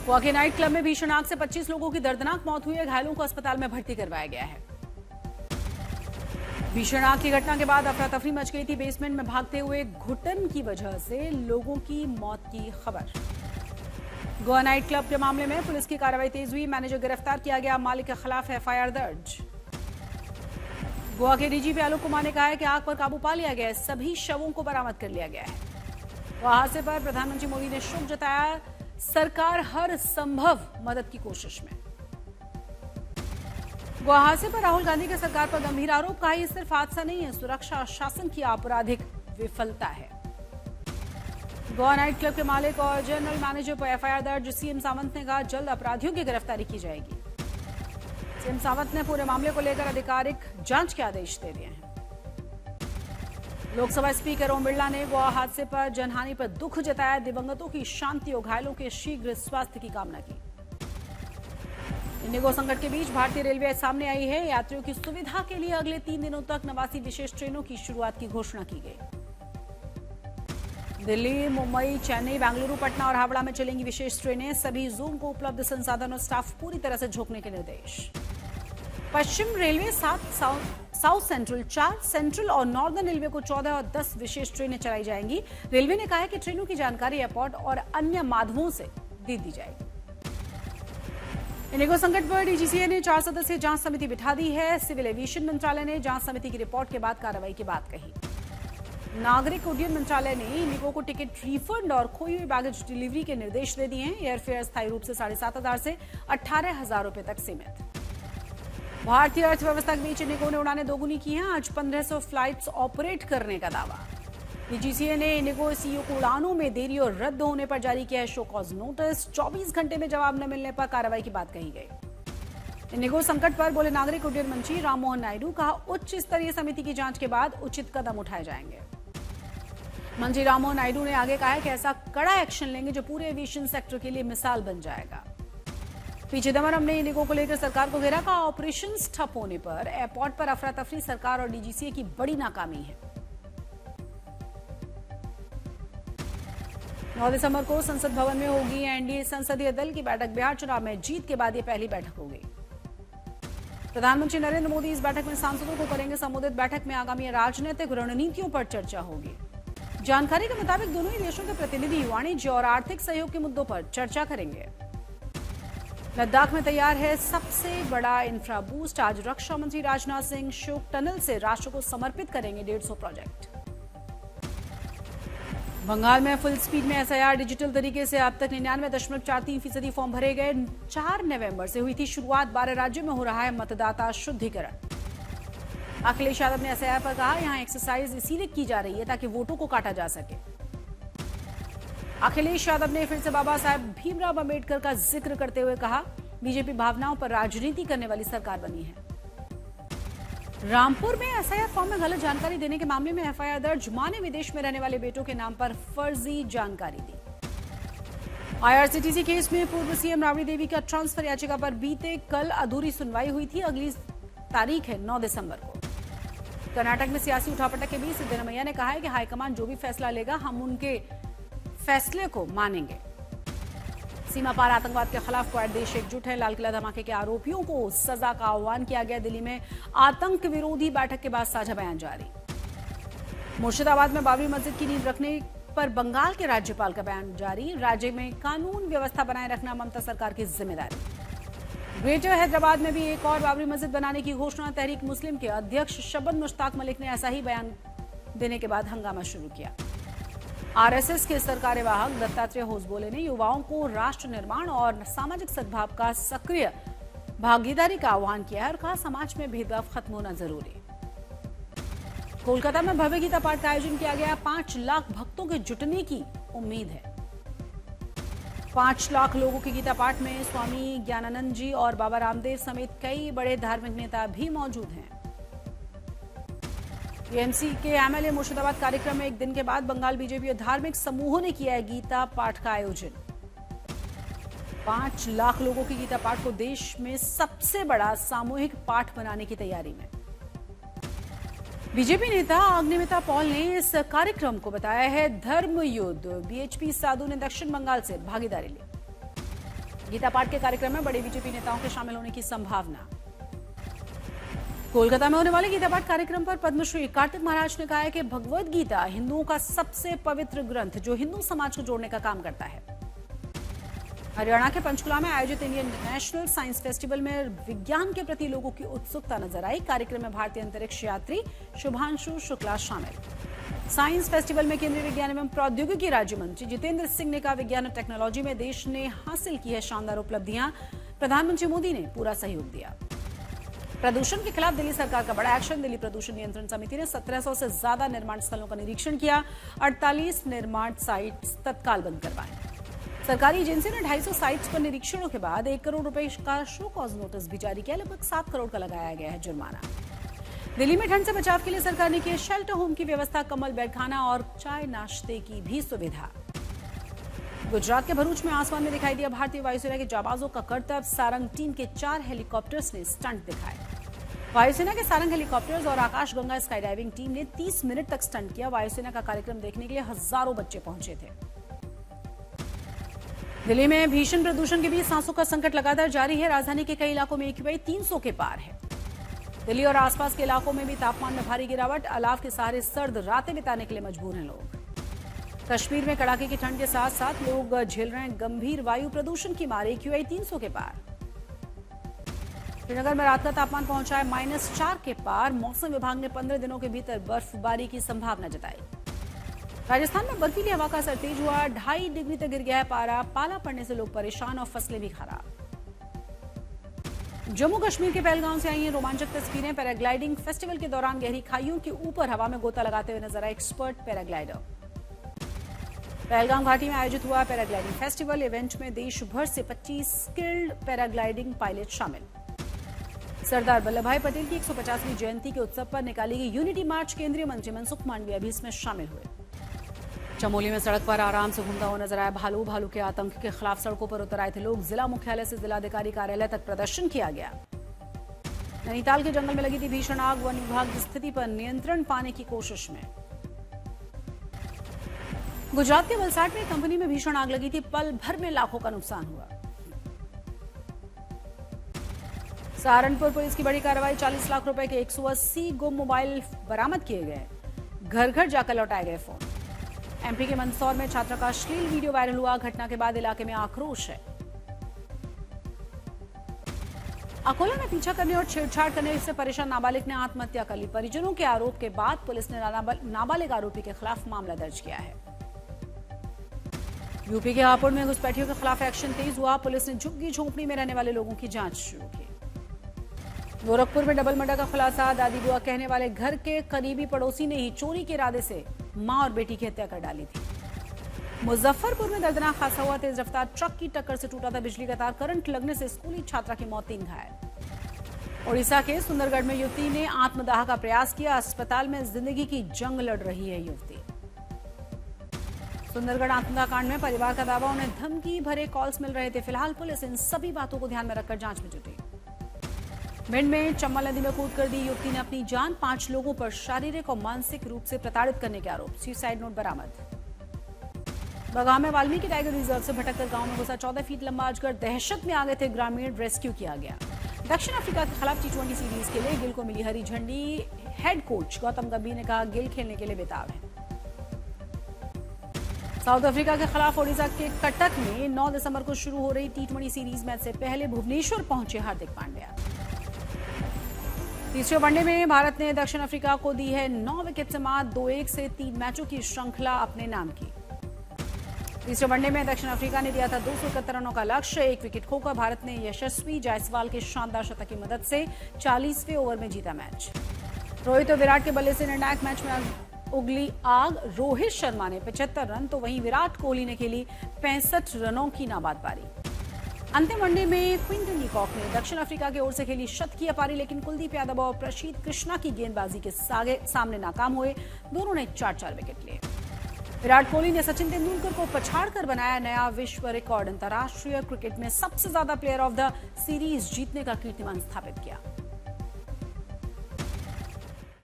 गोवा के night club में भीषण आग से 25 लोगों की दर्दनाक मौत हुई है। घायलों को अस्पताल में भर्ती करवाया गया है। भीषण आग की घटना के बाद अफरा तफरी मच गई थी। बेसमेंट में भागते हुए घुटन की वजह से लोगों की मौत की खबर। गोवा नाइट क्लब के मामले में पुलिस की कार्रवाई तेज हुई। मैनेजर गिरफ्तार किया गया। मालिक के खिलाफ एफआईआर दर्ज। गोवा के डीजीपी आलोक कुमार ने कहा है कि आग पर काबू पा लिया गया है। सभी शवों को बरामद कर लिया गया है। हादसे पर प्रधानमंत्री मोदी ने शोक जताया। सरकार हर संभव मदद की कोशिश में। गोवा हादसे पर राहुल गांधी के सरकार पर गंभीर आरोप। कहा, यह सिर्फ हादसा नहीं है, सुरक्षा शासन की आपराधिक विफलता है। गोवा नाइट क्लब के मालिक और जनरल मैनेजर पर एफआईआर दर्ज। सीएम सावंत ने कहा, जल्द अपराधियों की गिरफ्तारी की जाएगी। सीएम सावंत ने पूरे मामले को लेकर आधिकारिक जांच के आदेश दे दिए हैं। लोकसभा स्पीकर ओम बिरला ने गोवा हादसे पर जनहानि पर दुख जताया। दिवंगतों की शांति और घायलों के शीघ्र स्वास्थ्य की कामना की। इंडिगो संकट के बीच भारतीय रेलवे सामने आई है। यात्रियों की सुविधा के लिए अगले 3 दिनों तक 89 विशेष ट्रेनों की शुरुआत की घोषणा की गई। दिल्ली, मुंबई, चेन्नई, बेंगलुरु, पटना और हावड़ा में चलेंगी विशेष ट्रेनें। सभी जोन को उपलब्ध संसाधन और स्टाफ पूरी तरह से झोंकने के निर्देश। पश्चिम रेलवे 7, साउथ सेंट्रल 4, सेंट्रल और नॉर्दर्न रेलवे को 14 और 10 विशेष ट्रेनें चलाई जाएंगी। रेलवे ने कहा है कि ट्रेनों की जानकारी एयरपोर्ट और अन्य माध्यमों से दे दी जाएगी। इंडिगो संकट पर डीजीसीए ने 4 सदस्यीय जांच समिति बिठा दी है। सिविल एविएशन मंत्रालय ने जांच समिति की रिपोर्ट के बाद कार्रवाई की बात कही। नागरिक उड्डयन मंत्रालय ने इंडिगो को टिकट रिफंड और खोई हुई बैगेज डिलीवरी के निर्देश दे दिए हैं। एयरफेयर स्थायी रूप से 7,500 से 18,000 रुपए तक सीमित। भारतीय अर्थव्यवस्था के बीच इंडिगो ने उड़ानें दोगुनी की हैं। आज 1500 फ्लाइट्स ऑपरेट करने का दावा। डीजीसीए ने इंडिगो सीईओ को उड़ानों में देरी और रद्द होने पर जारी किया है शो कॉज नोटिस। 24 घंटे में जवाब न मिलने पर कार्रवाई की बात कही गई। इंडिगो संकट पर बोले नागरिक उड्डयन मंत्री राममोहन नायडू। कहा, उच्च स्तरीय समिति की जांच के बाद उचित कदम उठाए जाएंगे। मंत्री राममोहन नायडू ने आगे कहा है कि ऐसा कड़ा एक्शन लेंगे जो पूरे एविएशन सेक्टर के लिए मिसाल बन जाएगा। पी चिदम्बरम ने इंडिगो को लेकर सरकार को घेरा। कहा, ऑपरेशन ठप होने पर एयरपोर्ट पर अफरा तफरी सरकार और डीजीसीए की बड़ी नाकामी है। 9 दिसंबर को संसद भवन में होगी एनडीए संसदीय दल की बैठक। बिहार चुनाव में जीत के बाद यह पहली बैठक होगी। प्रधानमंत्री नरेंद्र मोदी इस बैठक में सांसदों को करेंगे संबोधित। बैठक में आगामी राजनीतिक रणनीतियों पर चर्चा होगी। जानकारी के मुताबिक दोनों ही देशों के प्रतिनिधि वाणिज्य और आर्थिक सहयोग के मुद्दों पर चर्चा करेंगे। लद्दाख में तैयार है सबसे बड़ा इंफ्रा बूस्ट। आज रक्षा मंत्री राजनाथ सिंह शोक टनल से राष्ट्र को समर्पित करेंगे 150 प्रोजेक्ट। बंगाल में फुल स्पीड में एसआईआर डिजिटल तरीके से अब तक 99.43% फॉर्म भरे गए। 4 नवंबर से हुई थी शुरुआत। 12 राज्यों में हो रहा है मतदाता शुद्धिकरण। अखिलेश यादव ने एसआईआर पर कहा, यहां एक्सरसाइज इसीलिए की जा रही है ताकि वोटों को काटा जा सके। अखिलेश यादव ने फिर से बाबा साहेब भीमराव अंबेडकर का जिक्र करते हुए कहा, बीजेपी भावनाओं पर राजनीति करने वाली सरकार बनी है। रामपुर में एसआईआर फॉर्म में गलत जानकारी देने के मामले में एफआईआर दर्ज। मां ने विदेश में रहने वाले बेटों के नाम पर फर्जी जानकारी दी। आईआरसीटीसी केस में पूर्व सीएम राबड़ी देवी का ट्रांसफर याचिका पर बीते कल अधूरी सुनवाई हुई थी। अगली तारीख है 9 दिसंबर को। कर्नाटक में सियासी उठापटक के बीच सिद्धरमैया ने कहा है कि हाईकमान जो भी फैसला लेगा हम उनके फैसले को मानेंगे। सीमा पार आतंकवाद के खिलाफ क्वाड देश एकजुट है। लाल किला धमाके के आरोपियों को सजा का आह्वान किया गया। दिल्ली में आतंक विरोधी बैठक के बाद साझा बयान जारी। मुर्शिदाबाद में बाबरी मस्जिद की नींव रखने पर बंगाल के राज्यपाल का बयान जारी। राज्य में कानून व्यवस्था बनाए रखना ममता सरकार की जिम्मेदारी। ग्रेटर हैदराबाद में भी एक और बाबरी मस्जिद बनाने की घोषणा। तहरीक मुस्लिम के अध्यक्ष शबन मुश्ताक मलिक ने ऐसा ही बयान देने के बाद हंगामा शुरू किया। आरएसएस के सरकार्यवाहक दत्तात्रेय होसबोले ने युवाओं को राष्ट्र निर्माण और सामाजिक सद्भाव का सक्रिय भागीदारी का आह्वान किया है और कहा, समाज में भेदभाव खत्म होना जरूरी। कोलकाता में भव्य गीता पाठ का आयोजन किया गया। 5 लाख भक्तों के जुटने की उम्मीद है। 5 लाख लोगों के गीता पाठ में स्वामी ज्ञानानंद जी और बाबा रामदेव समेत कई बड़े धार्मिक नेता भी मौजूद हैं। टीएमसी के एमएलए मुर्शिदाबाद कार्यक्रम में एक दिन के बाद बंगाल बीजेपी और धार्मिक समूहों ने किया है गीता पाठ का आयोजन। 5 लाख लोगों की गीता पाठ को देश में सबसे बड़ा सामूहिक पाठ बनाने की तैयारी में। बीजेपी नेता अग्निमित्रा पॉल ने इस कार्यक्रम को बताया है धर्म युद्ध। बीएचपी साधु ने दक्षिण बंगाल से भागीदारी ली। गीता पाठ के कार्यक्रम में बड़े बीजेपी नेताओं के शामिल होने की संभावना। कोलकाता में होने वाले गीता पाठ कार्यक्रम पर पद्मश्री कार्तिक महाराज ने कहा है कि भगवद गीता हिंदुओं का सबसे पवित्र ग्रंथ जो हिंदू समाज को जोड़ने का काम करता है। हरियाणा के पंचकुला में आयोजित इंडियन नेशनल साइंस फेस्टिवल में विज्ञान के प्रति लोगों की उत्सुकता नजर आई। कार्यक्रम में भारतीय अंतरिक्ष यात्री शुभांशु शुक्ला शामिल। साइंस फेस्टिवल में केंद्रीय विज्ञान एवं प्रौद्योगिकी राज्य मंत्री जितेंद्र सिंह ने कहा, विज्ञान और टेक्नोलॉजी में देश ने हासिल की है शानदार उपलब्धियां। प्रधानमंत्री मोदी ने पूरा सहयोग दिया। प्रदूषण के खिलाफ दिल्ली सरकार का बड़ा एक्शन। दिल्ली प्रदूषण नियंत्रण समिति ने 1700 से ज्यादा निर्माण स्थलों का निरीक्षण किया। 48 निर्माण साइट्स तत्काल बंद करवाए। सरकारी एजेंसी ने 250 साइट्स पर निरीक्षणों के बाद 1 करोड़ रुपए का शो कॉज नोटिस भी जारी किया। लगभग 7 करोड़ का लगाया गया है जुर्माना। दिल्ली में ठंड से बचाव के लिए सरकार ने की शेल्टर होम की व्यवस्था, कम्बल, बेडखाना और चाय नाश्ते की भी सुविधा। गुजरात के भरूच में आसमान में दिखाई दिया भारतीय वायुसेना के जाबाजों का करतब। सारंग टीम के 4 हेलीकॉप्टर्स ने स्टंट दिखाए। वायुसेना के सारंग हेलीकॉप्टर्स और आकाश गंगा स्काई डाइविंग टीम ने 30 मिनट तक स्टंट किया। वायुसेना का कार्यक्रम देखने के लिए हजारों बच्चे पहुंचे थे। दिल्ली में भीषण प्रदूषण के बीच सांसों का संकट लगातार जारी है। राजधानी के कई इलाकों में AQI 300 के पार है। दिल्ली और आसपास के इलाकों में भी तापमान में भारी गिरावट। अलाव के सहारे सर्द रातें बिताने के लिए मजबूर हैं लोग। कश्मीर में कड़ाके की ठंड के साथ साथ लोग झेल रहे हैं गंभीर वायु प्रदूषण की मार। AQI 300 के पार। श्रीनगर में रात का तापमान पहुंचा है -4 के पार। मौसम विभाग ने 15 दिनों के भीतर बर्फबारी की संभावना जताई। राजस्थान में बर्फीली हवा का असर तेज हुआ। 2.5 डिग्री तक गिर गया है पारा। पाला पड़ने से लोग परेशान और फसलें भी खराब। जम्मू कश्मीर के पहलगाम से आई हैं रोमांचक तस्वीरें। पैराग्लाइडिंग फेस्टिवल के दौरान गहरी खाइयों के ऊपर हवा में गोता लगाते हुए नजर आए एक्सपर्ट पैराग्लाइडर। पहलगाम घाटी में आयोजित हुआ पैराग्लाइडिंग फेस्टिवल। इवेंट में देश भर से 25 स्किल्ड पैराग्लाइडिंग पायलट शामिल। सरदार वल्लभ भाई पटेल की 150वीं जयंती के उत्सव पर निकाली गई यूनिटी मार्च। केंद्रीय मंत्री मनसुख मांडविया भी इसमें शामिल हुए। चमोली में सड़क पर आराम से घूमता हुआ नजर आया भालू के आतंक के खिलाफ सड़कों पर उतर आए थे लोग। जिला मुख्यालय से जिलाधिकारी कार्यालय तक प्रदर्शन किया गया। नैनीताल के जंगल में लगी थी भीषण आग। वन विभाग की स्थिति पर नियंत्रण पाने की कोशिश में। गुजरात के वलसाड में कंपनी में भीषण आग लगी थी। पल भर में लाखों का नुकसान हुआ। सहारनपुर पुलिस की बड़ी कार्रवाई। 40 लाख रुपए के 180 गुम मोबाइल बरामद किए गए। घर घर जाकर लौटाए गए फोन। MP के मंदसौर में छात्रा का अश्लील वीडियो वायरल हुआ। घटना के बाद इलाके में आक्रोश है। अकोला में पीछा करने और छेड़छाड़ करने से परेशान नाबालिग ने आत्महत्या कर ली। परिजनों के आरोप के बाद पुलिस ने नाबालिग आरोपी के खिलाफ मामला दर्ज किया है। यूपी के हापुड़ में घुसपैठियों के खिलाफ एक्शन तेज हुआ। पुलिस ने झुग्गी झोंपड़ी में रहने वाले लोगों की जांच शुरू की। गोरखपुर में डबल मर्डर का खुलासा। दादी बुआ कहने वाले घर के करीबी पड़ोसी ने ही चोरी के इरादे से मां और बेटी की हत्या कर डाली थी। मुजफ्फरपुर में दर्दनाक हादसा हुआ। तेज रफ्तार ट्रक की टक्कर से टूटा था बिजली का तार। करंट लगने से स्कूली छात्रा की मौत, 3 घायल। ओडिशा के सुंदरगढ़ में युवती ने आत्मदाह का प्रयास किया। अस्पताल में जिंदगी की जंग लड़ रही है युवती। सुंदरगढ़ आत्मदाह कांड में परिवार का दावा, उन्हें धमकी भरे कॉल्स मिल रहे थे। फिलहाल पुलिस इन सभी बातों को ध्यान में रखकर जांच में जुटी। भिंड में चंबल नदी में कूद कर दी युवती ने अपनी जान। 5 लोगों पर शारीरिक और मानसिक रूप से प्रताड़ित करने के आरोप। सुसाइड नोट बरामद। बगाह में वाल्मीकि टाइगर रिजर्व से भटककर गांव में घुसा 14 फीट लंबा अजगर। दहशत में आ गए थे ग्रामीण। रेस्क्यू किया गया। दक्षिण अफ्रीका के खिलाफ T20 सीरीज के लिए गिल को मिली हरी झंडी। हेड कोच गौतम गंभीर ने कहा, गिल खेलने के लिए बेताब है। साउथ अफ्रीका के खिलाफ ओडिशा के कटक में 9 दिसंबर को शुरू हो रही T20 सीरीज मैच से पहले भुवनेश्वर पहुंचे हार्दिक पांड्या। तीसरे वनडे में भारत ने दक्षिण अफ्रीका को दी है 9 विकेट से मात। 2-1 से 3 मैचों की श्रृंखला अपने नाम की। तीसरे वनडे में दक्षिण अफ्रीका ने दिया था 271 रनों का लक्ष्य। 1 विकेट खोकर भारत ने यशस्वी जायसवाल के शानदार शतक की मदद से 40वें ओवर में जीता मैच। रोहित और विराट के बल्ले से निर्णायक मैच में उगली आग। रोहित शर्मा ने 75 रन तो वहीं विराट कोहली ने खेली 65 रनों की नाबाद पारी। अंतिम वनडे में क्विंटन डीकॉक ने दक्षिण अफ्रीका की ओर से खेली शतकीय पारी, लेकिन कुलदीप यादव और प्रसिद्ध कृष्णा की गेंदबाजी के सामने नाकाम हुए। दोनों ने 4-4 विकेट लिए। विराट कोहली ने सचिन तेंदुलकर को पछाड़कर बनाया नया विश्व रिकॉर्ड। अंतर्राष्ट्रीय क्रिकेट में सबसे ज्यादा प्लेयर ऑफ द सीरीज जीतने का कीर्तिमान स्थापित किया।